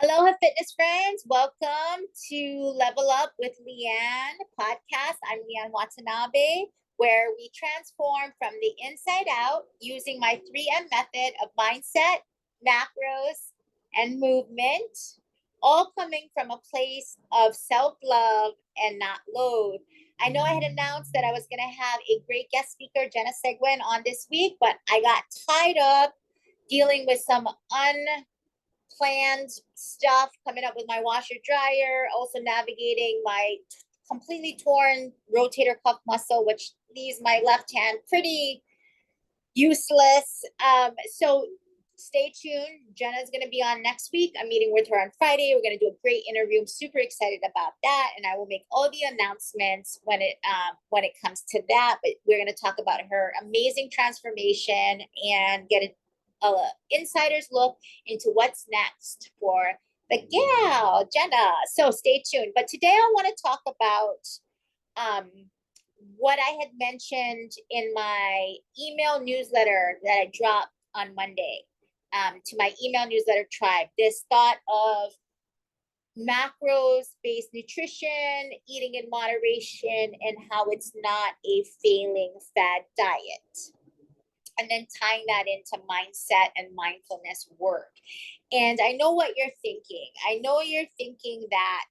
Aloha, fitness friends. Welcome to Level Up with Leanne podcast. I'm Leanne Watanabe, where we transform from the inside out using my 3M method of mindset, macros, and movement, all coming from a place of self love and not load. I know I had announced that I was going to have a great guest speaker, Jenna Seguin, on this week, but I got tied up dealing with some planned stuff, coming up with my washer dryer, also navigating my completely torn rotator cuff muscle, which leaves my left hand pretty useless. So stay tuned. Jenna's going to be on next week. I'm meeting with her on Friday. We're going to do a great interview. I'm super excited about that, and I will make all the announcements when it comes to that. But we're going to talk about her amazing transformation and get a insider's look into what's next for the gal Jenna. So stay tuned. But today I want to talk about what I had mentioned in my email newsletter that I dropped on Monday to my email newsletter tribe. This thought of macros-based nutrition, eating in moderation, and how it's not a failing fad diet. And then tying that into mindset and mindfulness work. And I know what you're thinking. I know you're thinking that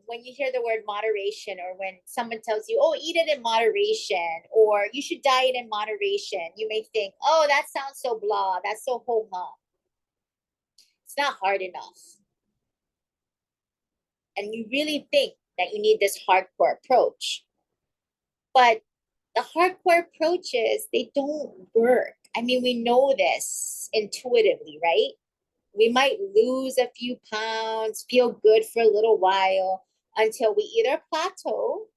when you hear the word moderation, or when someone tells you, oh, eat it in moderation, or you should diet in moderation, you may think, oh, that sounds so blah, that's so ho-hum. It's not hard enough. And you really think that you need this hardcore approach. But the hardcore approaches, they don't work. I mean, we know this intuitively, right? We might lose a few pounds, feel good for a little while until we either plateau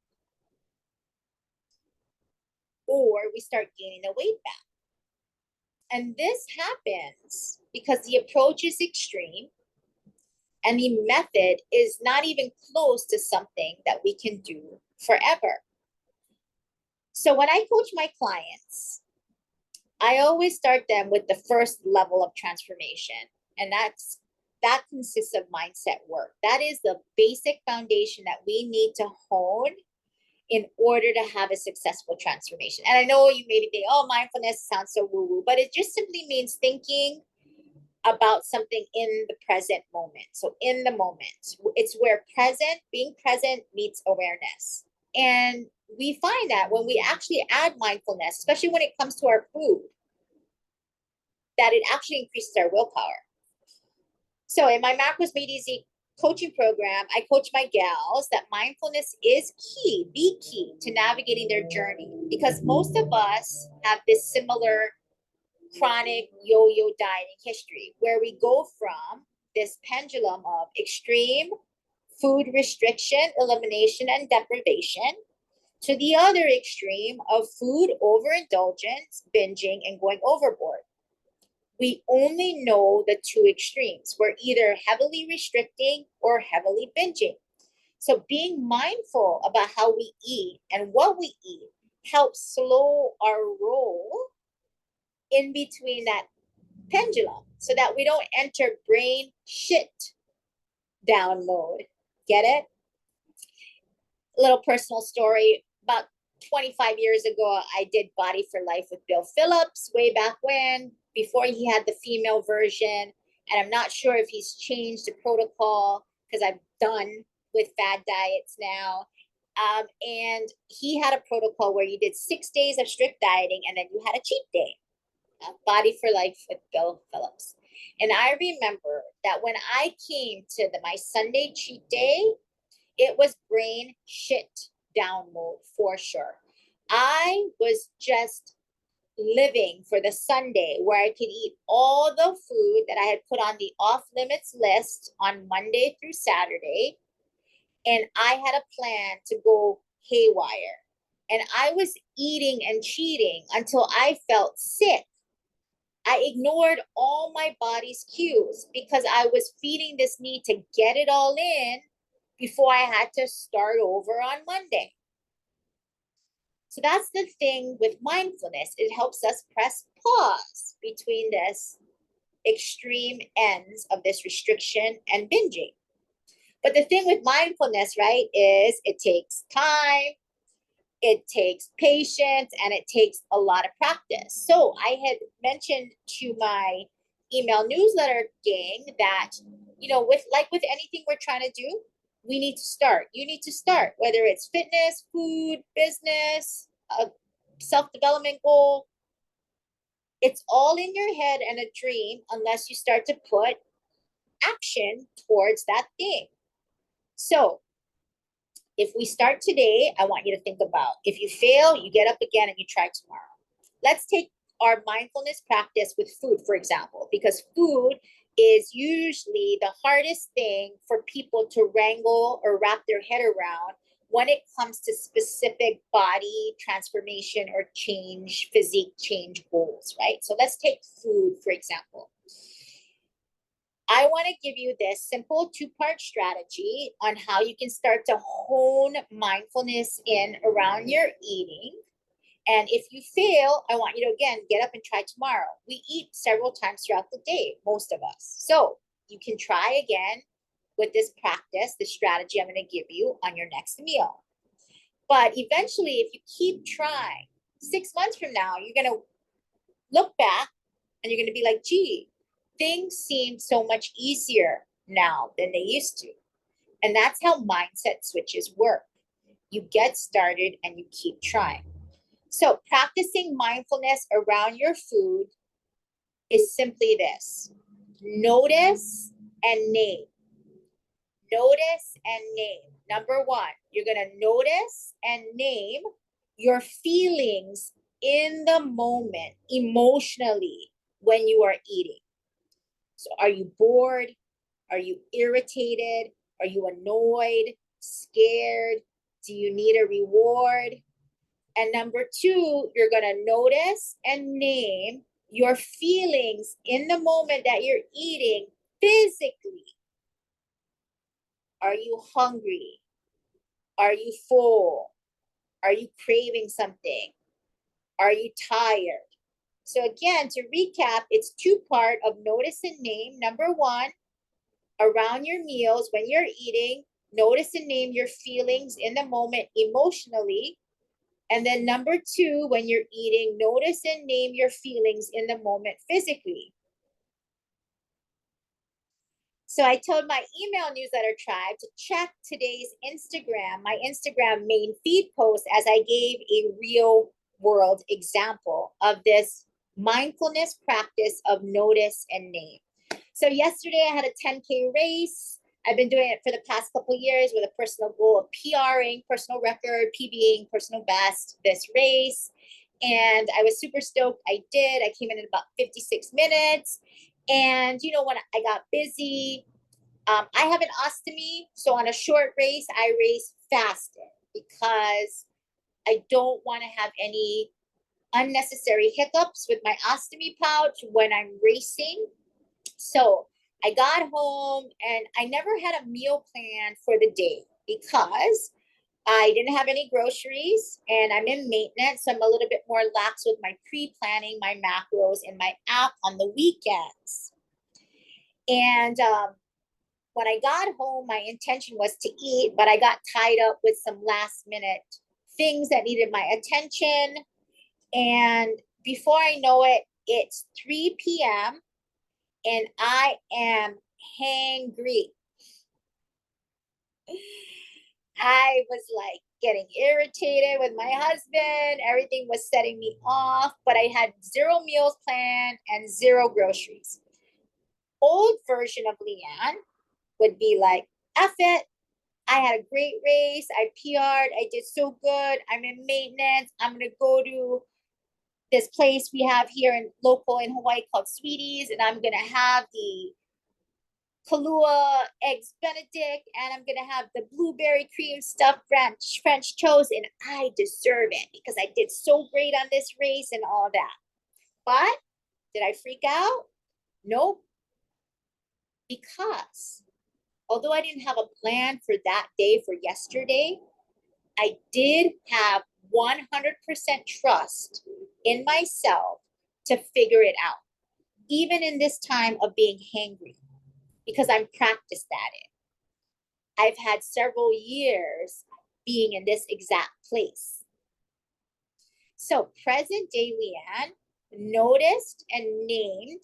or we start gaining the weight back. And this happens because the approach is extreme and the method is not even close to something that we can do forever. So when I coach my clients, I always start them with the first level of transformation, and that consists of mindset work. That is the basic foundation that we need to hone in order to have a successful transformation. And I know you maybe think, oh, mindfulness sounds so woo-woo, but it just simply means thinking about something in the present moment. So in the moment, it's where being present meets awareness. And we find that when we actually add mindfulness, especially when it comes to our food, that it actually increases our willpower. So in my Macros Made Easy coaching program, I coach my gals that mindfulness is key, the key to navigating their journey, because most of us have this similar chronic yo-yo dieting history where we go from this pendulum of extreme food restriction, elimination, and deprivation to the other extreme of food overindulgence, binging, and going overboard. We only know the two extremes. We're either heavily restricting or heavily binging. So being mindful about how we eat and what we eat helps slow our roll in between that pendulum so that we don't enter brain shit down mode. Get it? A little personal story. About 25 years ago, I did Body for Life with Bill Phillips way back when, before he had the female version. And I'm not sure if he's changed the protocol because I'm done with fad diets now. And he had a protocol where you did 6 days of strict dieting and then you had a cheat day. Body for Life with Bill Phillips. And I remember that when I came to my Sunday cheat day, it was brain shit down mode for sure. I was just living for the Sunday where I could eat all the food that I had put on the off limits list on Monday through Saturday. And I had a plan to go haywire. And I was eating and cheating until I felt sick. I ignored all my body's cues because I was feeding this need to get it all in before I had to start over on Monday. So that's the thing with mindfulness. It helps us press pause between this extreme ends of this restriction and binging. But the thing with mindfulness, right, is it takes time, it takes patience, and it takes a lot of practice. So I had mentioned to my email newsletter gang that, with anything we're trying to do, we need to start. You need to start, whether it's fitness, food, business, a self-development goal. It's all in your head and a dream unless you start to put action towards that thing. So if we start today, I want you to think about, if you fail, you get up again and you try tomorrow. Let's take our mindfulness practice with food, for example, because food is usually the hardest thing for people to wrangle or wrap their head around when it comes to specific body transformation or change, physique change goals, right? So let's take food, for example. I want to give you this simple two-part strategy on how you can start to hone mindfulness in around your eating. And if you fail, I want you to, again, get up and try tomorrow. We eat several times throughout the day, most of us. So you can try again with this practice, the strategy I'm going to give you on your next meal. But eventually, if you keep trying, 6 months from now, you're going to look back and you're going to be like, gee, things seem so much easier now than they used to. And that's how mindset switches work. You get started and you keep trying. So practicing mindfulness around your food is simply this: notice and name. Notice and name. Number one, you're going to notice and name your feelings in the moment, emotionally, when you are eating. So are you bored? Are you irritated? Are you annoyed, scared? Do you need a reward? And number two, you're going to notice and name your feelings in the moment that you're eating physically. Are you hungry? Are you full? Are you craving something? Are you tired? So again, to recap, it's two-part of notice and name. Number one, around your meals, when you're eating, notice and name your feelings in the moment emotionally. And then number two, when you're eating, notice and name your feelings in the moment physically. So I told my email newsletter tribe to check today's Instagram, my Instagram main feed post, as I gave a real world example of this mindfulness practice of notice and name. So yesterday I had a 10K race. I've been doing it for the past couple of years with a personal goal of PRing, personal record, PBing, personal best, this race. And I was super stoked. I did. I came in about 56 minutes. And, when I got busy, I have an ostomy. So on a short race, I race faster because I don't want to have any unnecessary hiccups with my ostomy pouch when I'm racing. So I got home and I never had a meal plan for the day because I didn't have any groceries and I'm in maintenance. So I'm a little bit more lax with my pre-planning my macros in my app on the weekends. And when I got home, my intention was to eat, but I got tied up with some last minute things that needed my attention. And before I know it, it's 3 p.m. and I am hangry. I was like getting irritated with my husband. Everything was setting me off, but I had 0 meals planned and 0 groceries. Old version of Leanne would be like, F it. I had a great race. I PR'd. I did so good. I'm in maintenance. I'm going to go to this place we have here in Hawaii called Sweeties, and I'm going to have the Kahlua eggs Benedict, and I'm going to have the blueberry cream stuffed French toast, and I deserve it because I did so great on this race and all that. But did I freak out? Nope. Because although I didn't have a plan for that day, for yesterday, I did have 100% trust in myself to figure it out. even in this time of being hangry, because I'm practiced at it. I've had several years being in this exact place. So present day Leanne noticed and named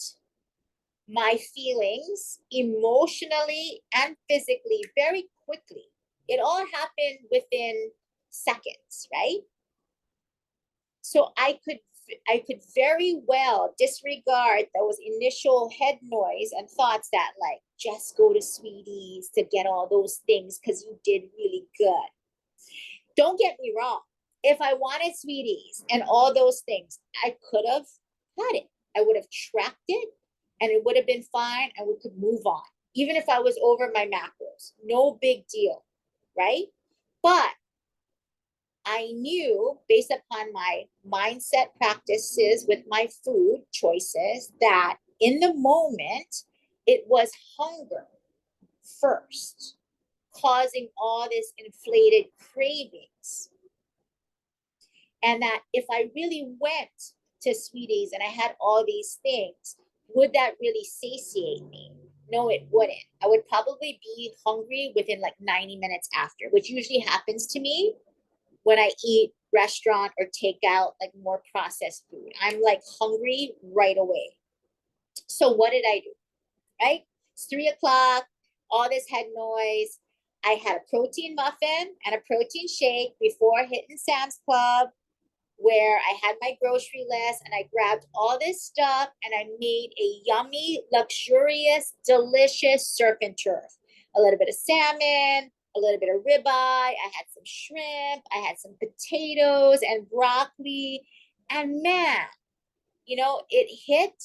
my feelings emotionally and physically very quickly. It all happened within seconds, right? So I could very well disregard those initial head noise and thoughts that like, just go to Sweeties to get all those things because you did really good. Don't get me wrong. If I wanted Sweeties and all those things, I could have had it. I would have tracked it and it would have been fine and we could move on. Even if I was over my macros, no big deal, right? But I knew based upon my mindset practices with my food choices that in the moment, it was hunger first, causing all this inflated cravings. And that if I really went to Sweeties and I had all these things, would that really satiate me? No, it wouldn't. I would probably be hungry within like 90 minutes after, which usually happens to me when I eat restaurant or takeout, like more processed food. I'm like hungry right away. So what did I do? Right? It's 3 o'clock, all this head noise. I had a protein muffin and a protein shake before hitting Sam's Club, where I had my grocery list and I grabbed all this stuff and I made a yummy, luxurious, delicious surf and turf. A little bit of salmon, a little bit of ribeye. I had some shrimp. I had some potatoes and broccoli. And man, it hit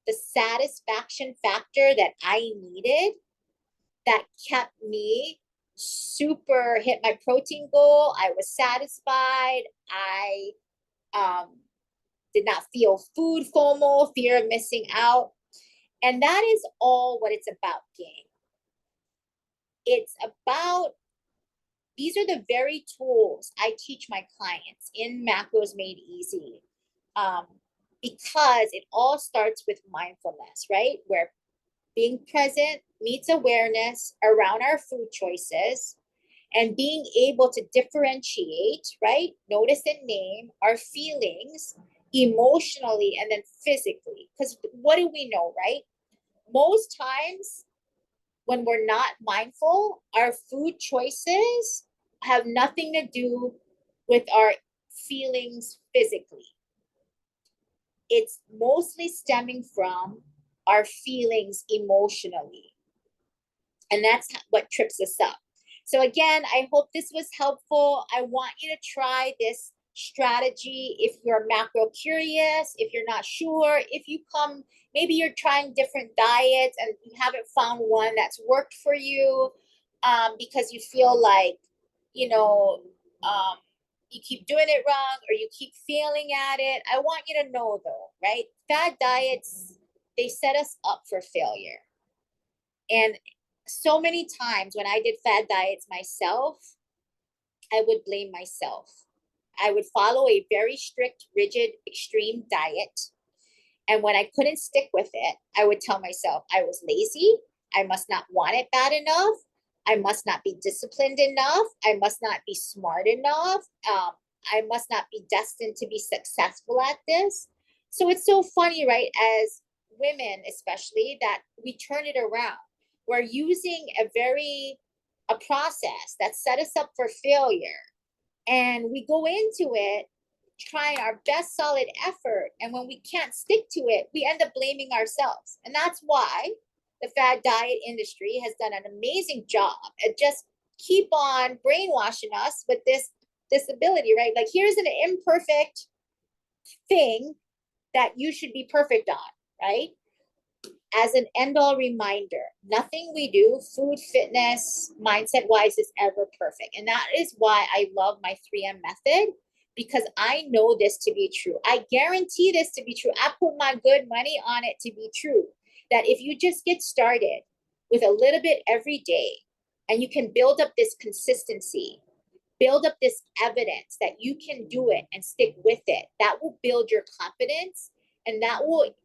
the satisfaction factor that I needed that kept me super hit my protein goal. I was satisfied. I did not feel food FOMO, fear of missing out. And that is all what it's about, gang. It's about, these are the very tools I teach my clients in Macros Made Easy, because it all starts with mindfulness, right? Where being present meets awareness around our food choices and being able to differentiate, right? Notice and name our feelings emotionally and then physically. Because what do we know, right? Most times when we're not mindful, our food choices have nothing to do with our feelings physically. It's mostly stemming from our feelings emotionally. And that's what trips us up. So again, I hope this was helpful. I want you to try this strategy if you're macro curious, if you're not sure, if you come, maybe you're trying different diets and you haven't found one that's worked for you, because you feel like, you know, you keep doing it wrong or you keep failing at it. I want you to know though, right? Fad diets, they set us up for failure. And so many times when I did fad diets myself, I would blame myself. I would follow a very strict, rigid, extreme diet. And when I couldn't stick with it, I would tell myself I was lazy. I must not want it bad enough. I must not be disciplined enough. I must not be smart enough. I must not be destined to be successful at this. So it's so funny, right? As women, especially, that we turn it around. We're using a process that set us up for failure. And we go into it trying our best solid effort. And when we can't stick to it, we end up blaming ourselves. And that's why the fad diet industry has done an amazing job at just keep on brainwashing us with this ability, right? Like, here's an imperfect thing that you should be perfect on, right? As an end all reminder, nothing we do, food, fitness, mindset wise, is ever perfect. And that is why I love my 3M method, because I know this to be true. I guarantee this to be true. I put my good money on it to be true. That if you just get started with a little bit every day and you can build up this consistency, build up this evidence that you can do it and stick with it, that will build your confidence and that will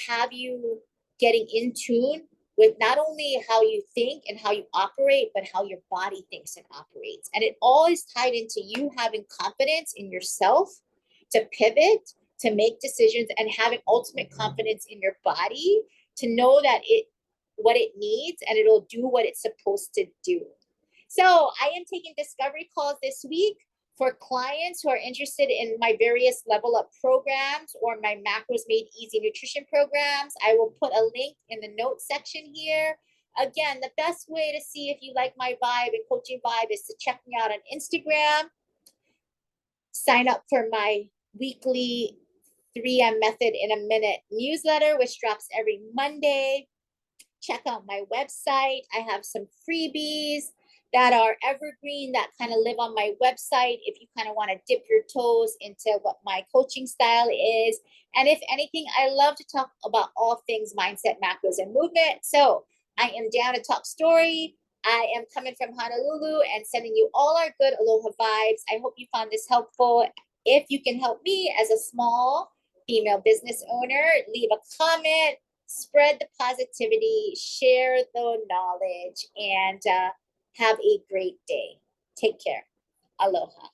have you getting in tune with not only how you think and how you operate, but how your body thinks and operates. And it all is tied into you having confidence in yourself to pivot, to make decisions, and having ultimate confidence in your body to know that what it needs and it'll do what it's supposed to do. So I am taking discovery calls this week for clients who are interested in my various LevelUp programs or my Macros Made Easy nutrition programs. I will put a link in the notes section here. Again, the best way to see if you like my vibe and coaching vibe is to check me out on Instagram. Sign up for my weekly 3M Method in a Minute newsletter, which drops every Monday. Check out my website. I have some freebies that are evergreen that kind of live on my website if you kind of want to dip your toes into what my coaching style is. And if anything, I love to talk about all things mindset, macros, and movement. So I am down to talk story. I am coming from Honolulu and sending you all our good aloha vibes. I hope you found this helpful. If you can help me as a small female business owner, leave a comment, spread the positivity, share the knowledge, and have a great day. Take care. Aloha.